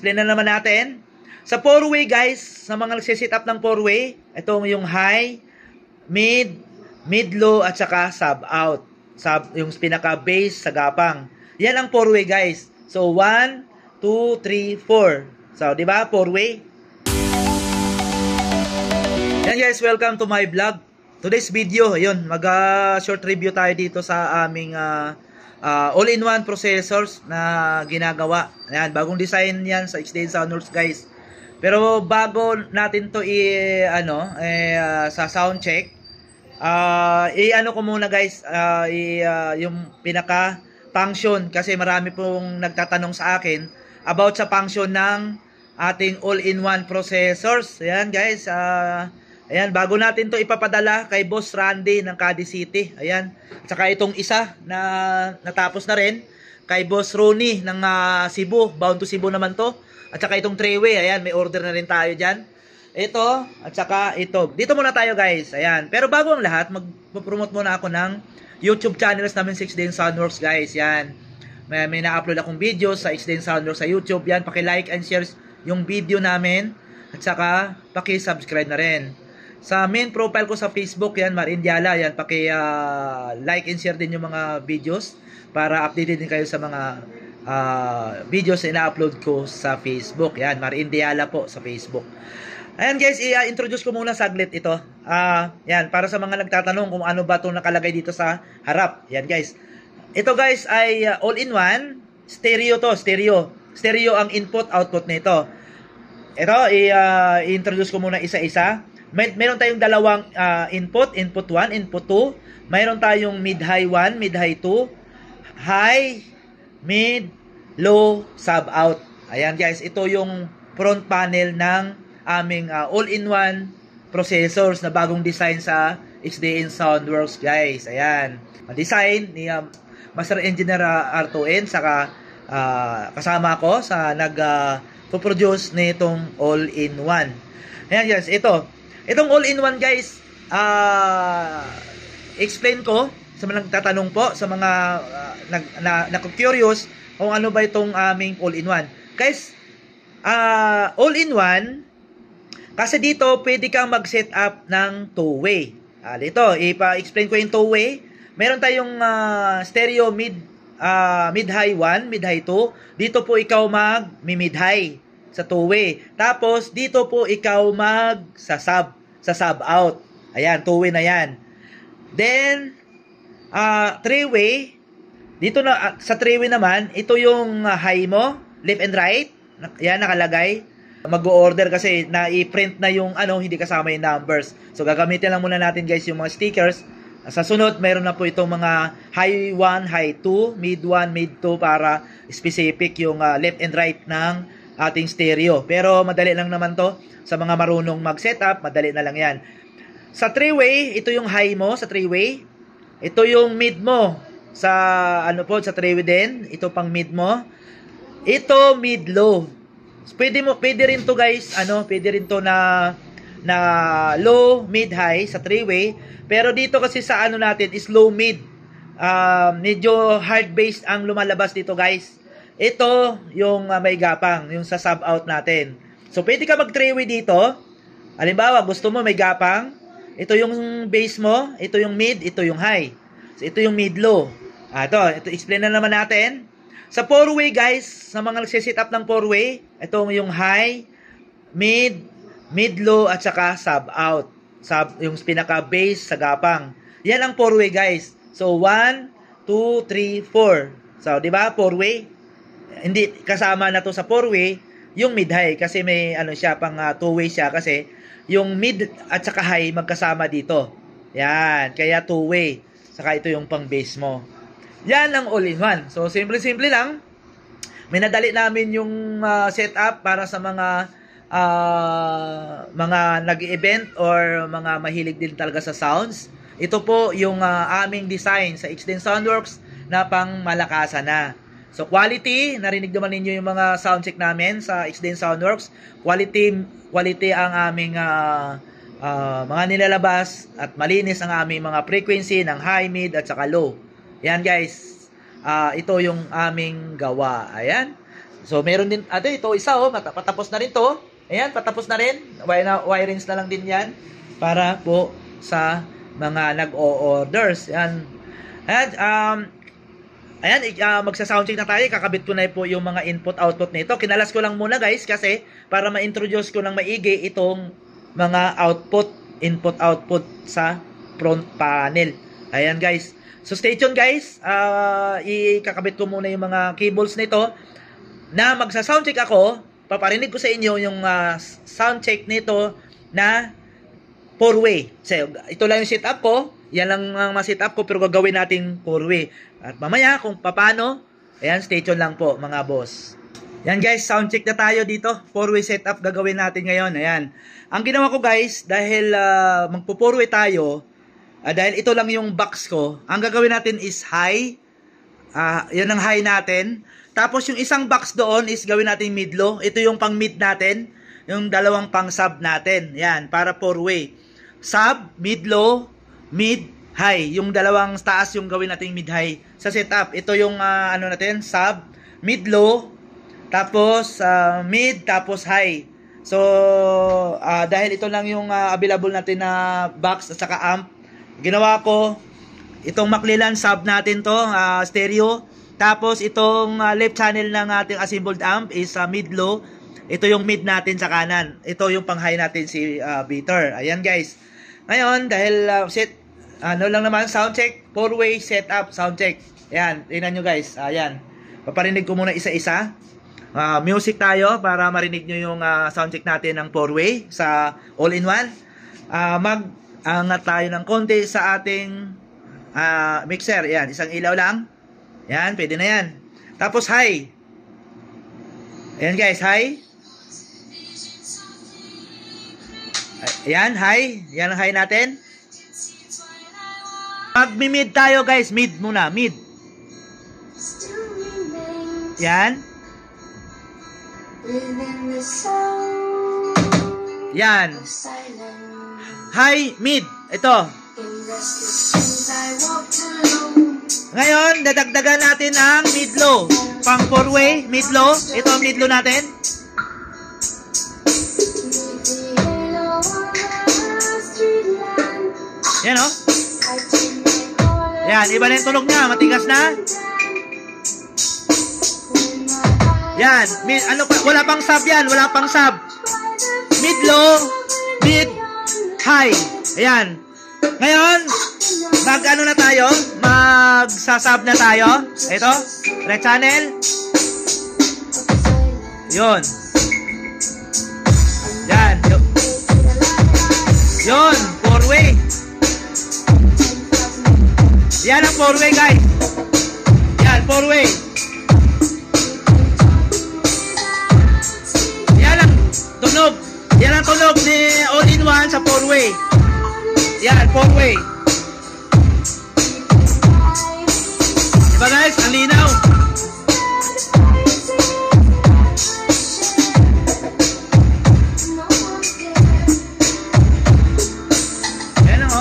explain na naman natin. Sa 4-way guys, sa mga nagsisit up ng 4-way, itong yung high, mid, mid-low, at saka sub-out. Yung pinaka-base sa gapang. Yan ang 4-way guys. So, 1, 2, 3, 4. So, di ba? 4-way. Yan guys, welcome to my vlog. Today's video, yun, mag-short review tayo dito sa aming all-in-one processors na ginagawa. Ayan, bagong design yan sa XDN Soundworks guys. Pero bago natin to sa sound check, i-ano ko muna guys, yung pinaka function, kasi marami pong nagtatanong sa akin about sa function ng ating all-in-one processors. Ayan guys, ayan, bago natin to ipapadala kay Boss Randy ng Cadiz City. Ayan, at saka itong isa na natapos na rin kay Boss Ronnie ng Cebu, bound to Cebu naman to. At saka itong 3-way, ayan, may order na rin tayo dyan. Ito, at saka ito. Dito muna tayo guys, ayan. Pero bago ang lahat, mag-promote muna ako ng YouTube channels namin sa XDN Soundworks guys, yan. May na-upload akong videos sa XDN Soundworks sa YouTube, yan. Paki-like and share yung video namin. At saka, paki-subscribe na rin. Sa main profile ko sa Facebook, yan, Marindiala, yan. Paki-like and share din yung mga videos para updated din kayo sa mga videos na ina-upload ko sa Facebook. Yan, Marindiala po sa Facebook. Ayan guys, i-introduce ko muna saglit ito. Yan, para sa mga nagtatanong kung ano ba itong nakalagay dito sa harap. Yan guys. Ito guys ay all-in-one. Stereo to, stereo. Stereo ang input-output nito. Ito, i-introduce ko muna isa-isa. Meron tayong dalawang input 1, input 2. Mayroon tayong mid-high 1, mid-high 2. High, mid, low, sub-out. Ayan guys, ito yung front panel ng aming all-in-one processors na bagong design sa XDN Soundworks guys. Ayan, design ni Master Engineer R2N, saka kasama ko sa nag-produce nitong all-in-one. Ayan guys, itong all-in-one guys, explain ko sa mga nagtatanong po, sa mga nag-curious kung ano ba itong aming all-in-one. Guys, all-in-one, kasi dito pwede kang mag-set up ng 2-way. Dito, ipa-explain ko yung 2-way. Meron tayong stereo mid-high 1, mid-high 2. Dito po ikaw mag-mid-high sa 2-way. Tapos, dito po ikaw sa sub-out. Ayan, 2-way na yan. Then, 3-way, dito na sa 3-way naman, ito yung high mo, left and right. Yan nakalagay. Mag-o-order kasi na-i-print na yung hindi kasama yung numbers. So gagamitin lang muna natin guys yung mga stickers. Sa sunod, mayroon na po itong mga high 1, high 2, mid 1, mid 2 para specific yung left and right ng ating stereo. Pero madali lang naman to sa mga marunong mag-setup, madali na lang yan. Sa 3-way, ito yung high mo sa 3-way. Ito yung mid mo sa sa 3-way din. Ito pang mid mo. Ito mid-low. Pwede rin to guys, pwede rin to na low, mid-high sa 3-way. Pero dito kasi sa natin is low-mid. Medyo hard-based ang lumalabas dito guys. Ito yung may gapang, yung sa sub-out natin. So pwede ka mag 3-way dito. Halimbawa, gusto mo may gapang. Ito yung bass mo, ito yung mid, ito yung high. So ito yung mid-low. Ito explain na naman natin. Sa 4-way guys, sa mga nagsisit up ng 4-way, ito yung high, mid, mid-low, at saka sub-out. Yung pinaka-bass sa gapang. Yan ang 4-way guys. So 1, 2, 3, 4. So di ba 4-way? Hindi kasama na to sa 4-way yung mid-high kasi may siya pang 2-way siya kasi yung mid at saka high magkasama dito. Yan, kaya 2-way. Saka ito yung pang-bass mo. Yan ang all-in-one. So, simple-simple lang. Minadali namin yung setup para sa mga nag-event or mga mahilig din talaga sa sounds. Ito po yung aming design sa XDN Soundworks na pang malakasan na. So, quality. Narinig naman ninyo yung mga soundcheck namin sa XDN Soundworks. Quality ang aming mga nilalabas at malinis ang aming mga frequency ng high, mid at saka low. Yan guys, ito yung aming gawa. Ayan. So, meron din, ito, isa oh, patapos na rin to. Ayan, patapos na rin. Wirings na lang din yan para po sa mga nag-o-orders. Ayan. Ayan, magsa-soundcheck na tayo. Kakabit ko na po yung mga input-output nito. Kinalas ko lang muna guys kasi para ma-introduce ko ng maigi itong mga input-output sa front panel. Ayan guys. So stay tuned guys. Ikakabit ko muna yung mga cables nito na magsa-soundcheck ako. Paparinig ko sa inyo yung soundcheck nito na 4-way. So, ito lang yung setup ko. Yan lang ang setup ko pero gagawin natin 4-way. At mamaya kung paano, ayan, stay tuned lang po mga boss. Yan guys, soundcheck na tayo dito. 4-way setup gagawin natin ngayon. Ayan. Ang ginawa ko guys, dahil magpo 4-way tayo, dahil ito lang yung box ko, ang gagawin natin is high. Yan ang high natin. Tapos yung isang box doon is gawin natin mid-low. Ito yung pang mid natin. Yung dalawang pang sub natin. Yan, para 4-way. Sub, mid-low, mid-high. Yung dalawang taas yung gawin natin mid-high. Sa setup, ito yung ano natin, sub, mid-low, tapos mid, tapos high. So, dahil ito lang yung available natin na box at saka amp, ginawa ko, itong Maclellan sub natin to, stereo. Tapos itong left channel ng ating assembled amp is mid-low. Ito yung mid natin sa kanan. Ito yung pang-high natin si beater. Ayan guys. Ngayon, dahil ano lang naman, soundcheck, 4-way setup, soundcheck. Ayan, tingnan nyo guys. Ayan. Paparinig ko muna isa-isa. Music tayo para marinig nyo yung soundcheck natin ng 4-way sa all-in-one. Mag-angat tayo ng konti sa ating mixer. Ayan, isang ilaw lang. Ayan, pwede na yan. Tapos high. Ayan guys, high. Ayan, high. Yan ang high natin. Mag-mid tayo guys. Mid muna. Mid. Yan. Yan. High, mid. Ito. Ngayon, dadagdagan natin ang mid-low. Pang 4-way, mid-low. Ito ang mid-low natin. Yan o. Yan, iba na yung tunog niya. Matigas na. Yan. Ano pa? Wala pang sub yan. Wala pang sub. Mid-low, mid-high. Ayan. Ngayon, mag-ano na tayo? Magsasub na tayo. Ito. Right channel. Yun. Yan. Yun. 4-way. Yan ang 4-way guys. Yan, 4-way. Yan ang tunog. Yan ang tunog ni all-in-one sa 4-way. Yan, 4-way. Diba guys? Ang linaw. Yan o.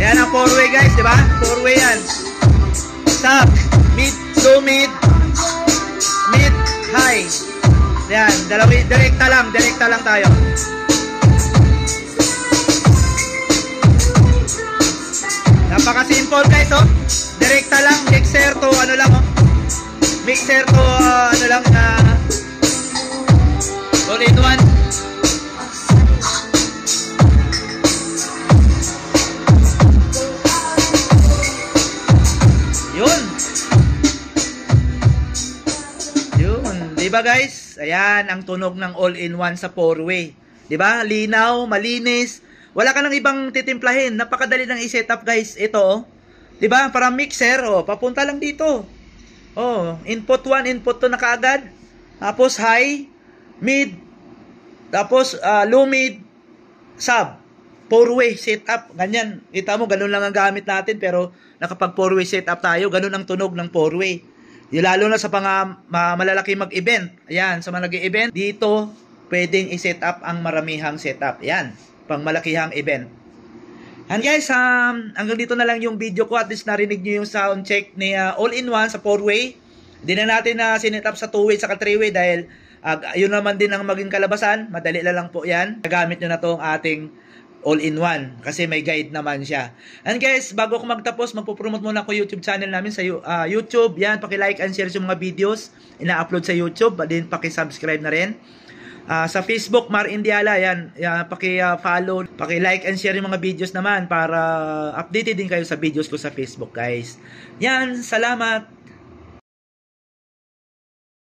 Yan ang 4-way guys, diba? 4-way yan. Sub, mid, low mid, mid, high. Yan, direkta lang tayo. Napaka-simple guys, oh. Direkta lang, mixer to, ano lang, oh. Mixer to, ano lang, all-in-one. Diba guys? Ayan ang tunog ng all-in-one sa 4-way. Diba? Linaw, malinis. Wala ka nang ibang titimplahin. Napakadali ng i-setup guys. Ito oh. Diba? Para mixer, oh, papunta lang dito. Oh, input 1, input 2 na kaagad. Tapos high, mid, tapos low mid, sub. 4-way setup. Ganyan. Kita mo, ganun lang ang gamit natin pero nakapag 4-way setup tayo. Ganun ang tunog ng 4-way. Lalo na sa malalaki mag-event. Ayan, sa mga nag-event, dito pwedeng i-set up ang maramihang setup. Ayan, pang malakihang event. And guys, hanggang dito na lang yung video ko. At least narinig nyo yung sound check ni all-in-one sa 4-way. Hindi na natin na sinet up sa 2-way sa 3-way dahil yun naman din ang maging kalabasan. Madali lang po yan. Nagamit nyo na to ang ating all-in-one kasi may guide naman siya. And guys, bago ako magtapos, magpo-promote muna ko YouTube channel namin sa YouTube. Yan, paki-like and share yung mga videos ina-upload sa YouTube. Din paki-subscribe na rin. Sa Facebook, Mar Indiala, yan, paki-follow, paki-like and share yung mga videos naman para updated din kayo sa videos ko sa Facebook, guys. Yan, salamat.